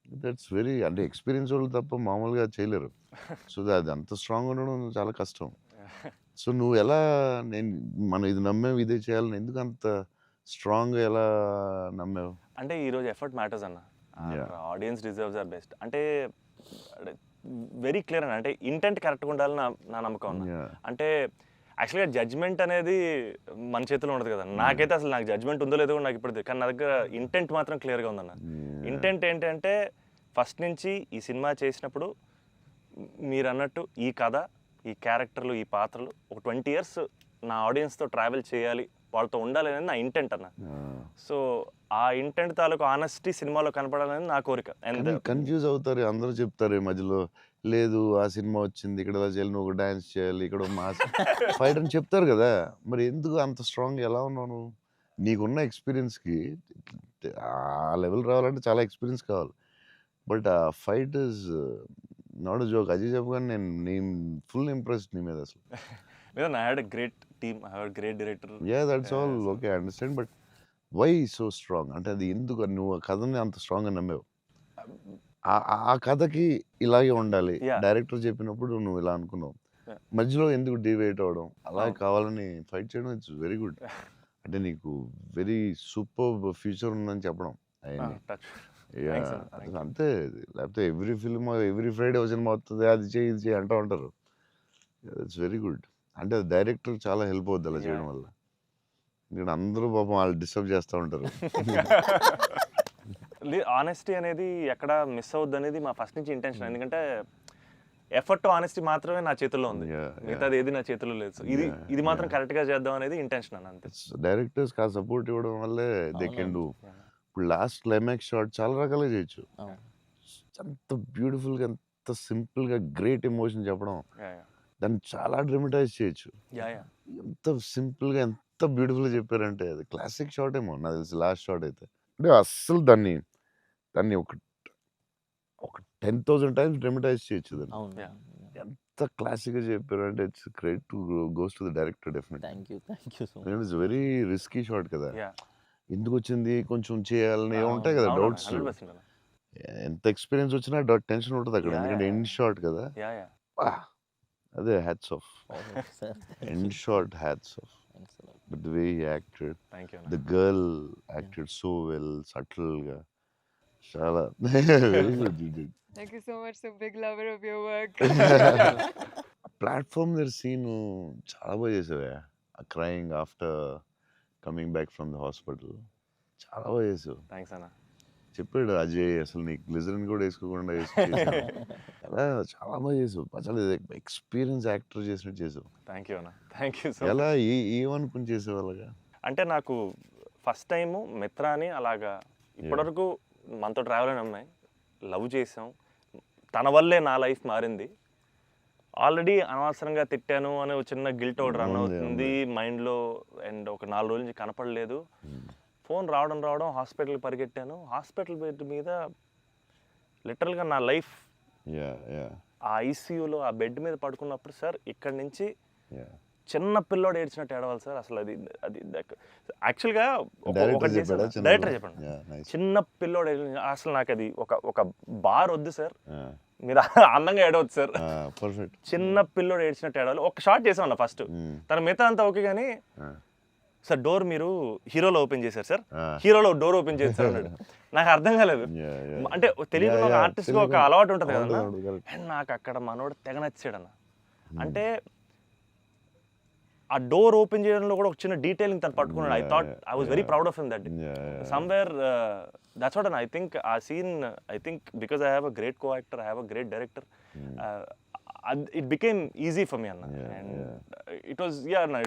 దట్స్ వెరీ అంటే ఎక్స్పీరియన్స్ వాళ్ళు తప్ప మామూలుగా చేయలేరు. సో అది అంత స్ట్రాంగ్ ఉండడం చాలా కష్టం. సో నువ్వు ఎలా మనం ఇది నమ్మావు ఇదే చేయాలని ఎందుకు అంత స్ట్రాంగ్గా ఎలా నమ్మావు? అంటే ఈరోజు ఎఫర్ట్ మ్యాటర్స్ అన్న. ఆడియన్స్ డిజర్వ్స్ ఆర్ బెస్ట్ అంటే వెరీ క్లియర్ అన్న. అంటే ఇంటెంట్ కరెక్ట్గా ఉండాలని నా నమ్మకం అన్న. అంటే యాక్చువల్గా జడ్జ్మెంట్ అనేది మన చేతిలో ఉండదు కదా. నాకైతే అసలు నాకు జడ్జ్మెంట్ ఉందో లేదో నాకు ఇప్పుడు, కానీ నా దగ్గర ఇంటెంట్ మాత్రం క్లియర్గా ఉందన్న. ఇంటెంట్ ఏంటంటే ఫస్ట్ నుంచి ఈ సినిమా చేసినప్పుడు మీరు అన్నట్టు ఈ కథ, ఈ క్యారెక్టర్లు, ఈ పాత్రలు ఒక 20 years నా ఆడియన్స్తో ట్రావెల్ చేయాలి, వాళ్ళతో ఉండాలి అనేది నా ఇంటెంట్ అన్న. సో ఆ ఇంటెంట్ తాలూకు ఆనెస్టీ సినిమాలో కనపడాలని నా కోరిక. అండ్ కన్ఫ్యూజ్ అవుతారు అందరూ, చెప్తారు మధ్యలో లేదు ఆ సినిమా వచ్చింది ఇక్కడ ఇలా చేయాలి, నువ్వు డాన్స్ చేయాలి, ఇక్కడ మాస్ ఫైట్ అని చెప్తారు కదా. మరి ఎందుకు అంత స్ట్రాంగ్ ఎలా ఉన్నావు? నీకున్న ఎక్స్పీరియన్స్కి ఆ లెవెల్ రావాలంటే చాలా ఎక్స్పీరియన్స్ కావాలి. బట్ ఆ fight is not joke. Ajay చెప్పగానే నేను ఫుల్ ఇంప్రెస్డ్ నీ మీద అసలు. లేదా I had a great team, I had great director. That's all okay, I understand. But why so strong? అంటే అది ఎందుకు నువ్వు ఆ కథని అంత స్ట్రాంగ్గా నమ్మావు? ఆ కథకి ఇలాగే ఉండాలి, డైరెక్టర్ చెప్పినప్పుడు నువ్వు ఇలా అనుకున్నావు, మధ్యలో ఎందుకు డివైట్ అవ్వడం, అలా కావాలని ఫైట్ చేయడం ఇట్స్ వెరీ గుడ్. అంటే నీకు వెరీ సూపర్ ఫ్యూచర్ ఉందని చెప్పడం అంతే. లేకపోతే every film every Friday cinema వస్తుంది, అది చేయి ఇది చేయి అంటూ ఉంటారు. It's very good. అంటే డైరెక్టర్ చాలా హెల్ప్ అవుద్ది అలా చేయడం వల్ల. ఇక్కడ అందరూ పాపం వాళ్ళు డిస్టర్బ్ చేస్తూ ఉంటారు. ఆనెస్టీ అనేది ఎక్కడ మిస్ అవుద్ది అనేది మా ఫస్ట్ నుంచి ఇంటెన్షన్. ఎందుకంటే ఎఫర్ట్ ఆనెస్టీ మాత్రమే నా చేతుల్లో ఉంది, మిగతాది ఏది నా చేతుల్లో లేదు. సో ఇది మాత్రం కరెక్ట్గా చేద్దాం అనేది ఇంటెన్షన్ అని అంతే. డైరెక్టర్స్ కా సపోర్ట్ ఇవ్వడం వల్లే దే కెన్ డూ. ఇప్పుడు లాస్ట్ క్లైమాక్స్ షాట్ చాలా రకాలుగా చేయొచ్చు. అంత బ్యూటిఫుల్గా, ఎంత సింపుల్గా గ్రేట్ ఎమోషన్ చెప్పడం, దాన్ని చాలా డ్రమటైజ్ చేయొచ్చు. ఎంత సింపుల్గా ఎంత ఎంత బ్యూటిఫుల్గా చెప్పారంటే అది క్లాసిక్ షాట్ ఏమో నాకు తెలిసి లాస్ట్ షాట్ అయితే అంటే అస్సలు దాన్ని దాన్ని ఒక 10,000 టైమ్స్ డ్రమటైజ్ చేయొచ్చు దాన్ని అవును. Yeah. ఎంత క్లాసిక్గా చెప్పారు అంటే it's credit to goes to the director definite thank you so much. It's very risky shot కదా యా ఎందుకు వచ్చింది కొంచెం చేయాలని ఉంటాయి కదా డౌట్స్ 100% అన్న. ఎంత ఎక్స్పీరియన్స్ వచ్చినా టెన్షన్ ఉంటుంది అక్కడ Yeah, ఎందుకంటే yeah, ఎండ్ షాట్ కదా యా యా అదే hats off sir end shot hats off thanks a lot. But the way he acted thank you the girl acted so well సటిల్గా చాలా very good Thank you so much. So big lover of your work. Platform దగ్గర scene చాలా బాగా చేసావే crying after coming back from the hospital చాలా బాగా చేసావు thanks అన్న. చెప్పాడు అజయ్ అసలు నీకు గ్లిజరిన్ కూడా వేసుకోకుండా చేసావు చాలా చాలా బాగా చేసావు అసలు ఎక్స్పీరియన్స్ యాక్టర్ చేసినట్టు చేసావు థ్యాంక్ యూ అన్న. థ్యాంక్ యూ సో ఎలా ఏమనుకుని చేసావు అలాగా అంటే నాకు ఫస్ట్ టైము మిత్రాని అలాగా ఇప్పటివరకు మనతో ట్రావెల్ అయిన అమ్మాయి లవ్ చేసాం, తన వల్లే నా లైఫ్ మారింది. ఆల్రెడీ అనవసరంగా తిట్టాను అనే ఒక చిన్న గిల్ట్ ఒకటి రన్ అవుతుంది మైండ్లో. అండ్ ఒక 4 రోజుల నుంచి కనపడలేదు. ఫోన్ రావడం హాస్పిటల్కి పరిగెట్టాను. హాస్పిటల్ బెడ్ మీద లిటరల్గా నా లైఫ్ ఆ ఐసీయూలో ఆ బెడ్ మీద పడుకున్నప్పుడు సార్ ఇక్కడి నుంచి చిన్న పిల్లోడు ఏడ్చినట్టు ఏడవాలి సార్. అసలు అది అది యాక్చువల్గా డైరెక్టర్ చెప్పండి చిన్న పిల్లోడు అసలు నాకు అది ఒక బార్ వద్దు సార్, మీరు అందంగా ఏడవద్దు సార్, చిన్న పిల్లోడు ఏడ్చినట్టు ఏడవాలి. ఒక షాట్ చేసామన్న ఫస్ట్, తన మిగతా అంతా ఓకే కానీ సార్ డోర్ మీరు హీరోలో ఓపెన్ చేశారు సార్, హీరోలో డోర్ ఓపెన్ చేశారు అన్నాడు. నాకు అర్థం కాలేదు. అంటే తెలియదు ఒక ఆర్టిస్ట్గా ఒక అలవాటు ఉంటుంది కదన్నా. అండ్ నాకు అక్కడ మనోడు తెగ నచ్చాడన్న. అంటే ఆ డోర్ ఓపెన్ చేయడంలో కూడా ఒక చిన్న డీటెయిలింగ్ తను పట్టుకున్నాడు. I thought I was very proud of him that somewhere. That's what I think ఆ scene I think because I have a great co actor, I have a great director, it became easy for me అన్న. And it was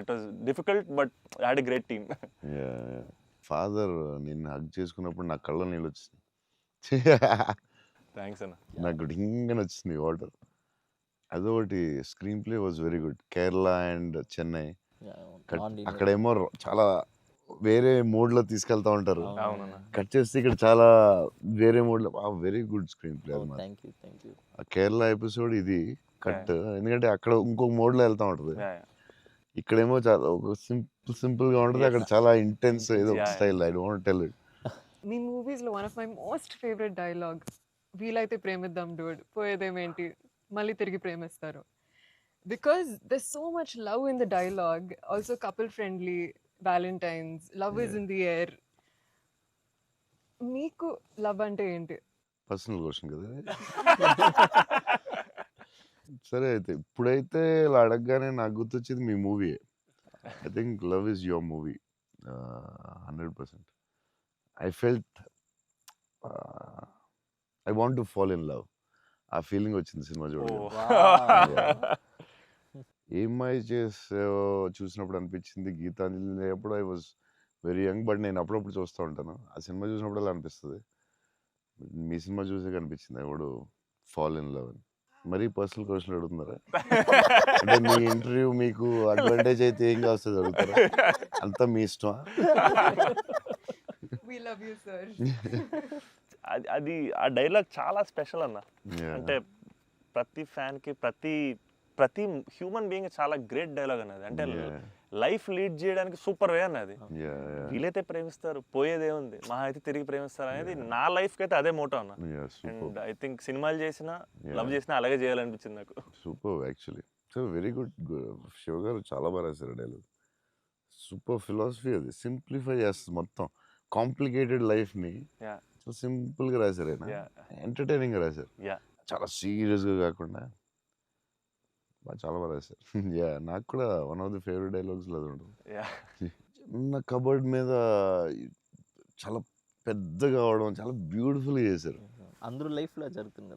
it was difficult but I had a great team. Father నిన్ను hug చేసుకున్నప్పుడు నా కళ్ళ నీళ్ళు వచ్చింది. Thanks అన్న. నాకు డింగని వచ్చింది వాటర్. అదొకటి screen play was very good. Kerala and Chennai అక్కడేమో చాలా వేరే మోడ్ లో తీసుకెళ్తా ఉంటారు, కట్ చేస్తే ఇక్కడ చాలా వేరే మోడ్ లో వెరీ గుడ్ స్క్రీన్ ప్లే అన్నమాట. ఆ కేరళ ఎపిసోడ్ ఇది కట్, ఎందుకంటే అక్కడ ఇంకొక మోడ్ లో వెళ్తా ఉంటది, ఇక్కడేమో చాలా ఒక సింపుల్ గా ఉంటది, అక్కడ చాలా ఇంటెన్స్ ఏదో style. I don't tell it. మీ మూవీస్లో one of my most favourite dialogue, వీలైతే ప్రేమిద్దాం డూడ్, పోయేదేమేంటి మళ్ళీ తిరిగి ప్రేమిస్తారు. Because there so much love in the dialogue, also couple friendly, Valentine's, love is in the air. మీకు లవ్ అంటే ఏంటి? పర్సనల్ క్వశ్చన్ కదా. సరే అయితే ఇప్పుడైతే ఇలా అడగగానే నాకు గుర్తొచ్చేది మీ movie. I think love is your movie 100%. I felt I want to fall in love. ఆ ఫీలింగ్ వచ్చింది సినిమా చూడండి. ఏమై చేసావో చూసినప్పుడు అనిపించింది, గీతాంజలి అప్పుడు I was very young, but నేను అప్పుడప్పుడు చూస్తూ ఉంటాను. ఆ సినిమా చూసినప్పుడు అలా అనిపిస్తుంది. మీ సినిమా చూసే కనిపించింది I would fall in love అని. మరీ పర్సనల్ క్వశ్చన్ అడుగుతున్నారా? అంటే మీ ఇంటర్వ్యూ మీకు అడ్వాంటేజ్ అయితే ఏం కావస్తుంది అడుగుతారా? అంతా మీ ఇష్టమా? We love you, sir. అది ఆ డైలాగ్ చాలా స్పెషల్ అన్న. అంటే ప్రతి ఫ్యాన్కి ప్రతి హ్యూమన్ బీయింగ్ చాలా గ్రేట్ డైలాగ్ అన్నది. అంటే లైఫ్ లీడ్ చేయడానికి సూపర్ వే అన్నది. వీలైతే ప్రేమిస్తారు, పోయేదేముంది, మహా అయితే తిరిగి ప్రేమిస్తారు అనేది నా లైఫ్కి అయితే అదే మోటో అన్న. అండ్ ఐ థింక్ సినిమాలు చేసినా లవ్ చేసినా అలాగే చేయాలనిపించింది నాకు. Super actually. So very good. Shiva గారు చాలా బాగా రాశారు డైలాగ్. సూపర్ ఫిలాసఫీ అది. సింప్లిఫై చేస్తుంది మొత్తం కాంప్లికేటెడ్ లైఫ్ని. సో సింపుల్గా రాశారు ఆయన, ఎంటర్టైనింగ్గా రాశారు, చాలా సీరియస్గా కాకుండా చాలా బాగా రాశారు. నాకు కూడా one of the favourite dialogues అది ఉంటుంది. చిన్న కబర్డ్ మీద చాలా పెద్దగా అవడం చాలా బ్యూటిఫుల్గా చేశారు. అందరూ లైఫ్లో జరుగుతుంది.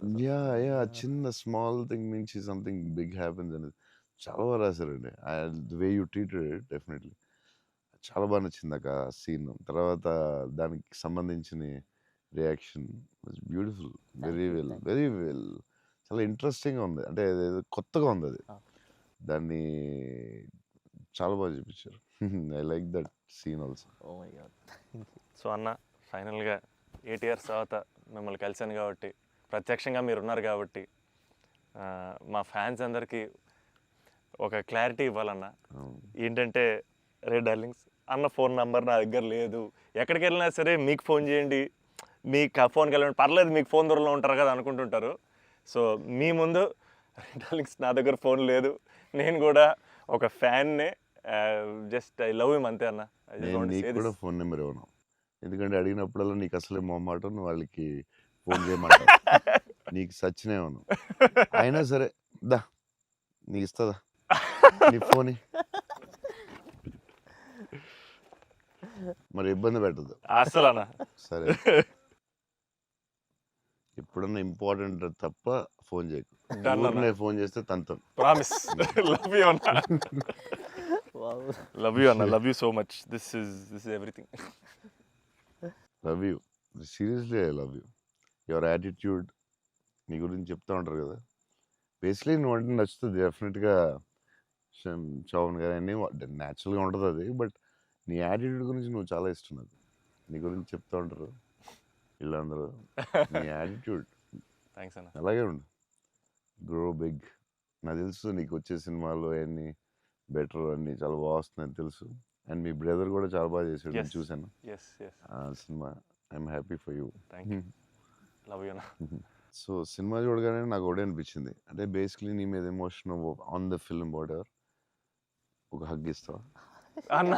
చిన్న స్మాల్ థింగ్ నుంచి సంథింగ్ బిగ్ హ్యాపెన్స్ అనేది చాలా బాగా రాశారండి. The way you treated it definitely చాలా బాగా నచ్చింది ఆ సీన్. తర్వాత దానికి సంబంధించిన reaction was beautiful. Very well చాలా ఇంట్రెస్టింగ్గా ఉంది. అంటే కొత్తగా ఉంది అది. దాన్ని చాలా బాగా చూపించారు. I like that scene also. Oh my god. So అన్న ఫైనల్గా 8 ఇయర్స్ తర్వాత మిమ్మల్ని కలిశాను కాబట్టి, ప్రత్యక్షంగా మీరు ఉన్నారు కాబట్టి, మా ఫ్యాన్స్ అందరికీ ఒక క్లారిటీ ఇవ్వాలన్న. ఏంటంటే, రే డార్లింగ్స్, అన్న ఫోన్ నెంబర్ నా దగ్గర లేదు, ఎక్కడికి వెళ్ళినా సరే మీకు ఫోన్ చేయండి, మీకు ఫోన్కి వెళ్ళండి, పర్లేదు మీకు ఫోన్ దూరంలో ఉంటారు కదా అనుకుంటుంటారు. సో మీ ముందు రే డార్లింగ్స్, నా దగ్గర ఫోన్ లేదు, నేను కూడా ఒక ఫ్యాన్నే, జస్ట్ ఐ లవ్ హిమ్ అంతే అన్న. నేను నీకు కూడా ఫోన్ నెంబర్ ఇవ్వను, ఎందుకంటే అడిగినప్పుడల్లా నీకు అసలే మొహమాటం, నువ్వు వాళ్ళకి ఫోన్ చేయమంటావు. నీకు సచ్చినే ఇవ్వను. అయినా సరే దా, నీకు ఇస్తుందా నీ ఫోన్? మరి ఇబ్బంది పెట్టద్దు అసలు అన్న. సరే, ఎప్పుడన్నా ఇంపార్టెంట్ తప్ప ఫోన్ చేయకు. Done అన్న. ఊరికే ఫోన్ చేస్తే తంతం. ప్రామిస్. లవ్ యూ అన్న. వావ్. లవ్ యూ అన్న, love you so much. This is everything. Love you, seriously I love you. Your attitude, నీ గురించి చెప్తా ఉంటారు కదా, బేసిక్లీ నువ్వు అంటే నచ్చుతుంది డెఫినెట్గా. చౌన్ గారు అన్నీ న్యాచురల్గా ఉంటుంది అది, బట్ నీ యాటిట్యూడ్ గురించి నువ్వు చాలా ఇష్టం నాకు. నీ గురించి చెప్తా ఉంటారు వీళ్ళందరూ, నీ యాటిట్యూడ్ థ్యాంక్స్ అన్న. అలాగే ఉండు, గ్రో బిగ్. నాకు తెలుసు నీకు వచ్చే సినిమాలు అన్నీ బెటర్, అన్నీ చాలా బాగా వస్తున్నాయని తెలుసు. అండ్ మీ బ్రదర్ కూడా చాలా బాగా చేశాడు, నేను Yes. చూశాను ఎస్ ఎస్, ఆ సినిమా. I'm happy for you. Thank you. Love you అన్న. సో సినిమా చూడగానే నాకు ఒకటే అనిపించింది, అంటే బేసిక్లీ నీ మీద emotion on the film whatever, ఒక హగ్ ఇస్తావా? అన్న.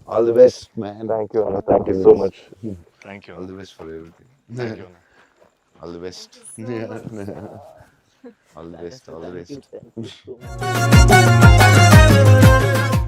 All the best man. Thank you అన్న, thank you so much. Thank you all the best for everything. Thank you అన్న. All the best. All the best, all the best. Thank you so much.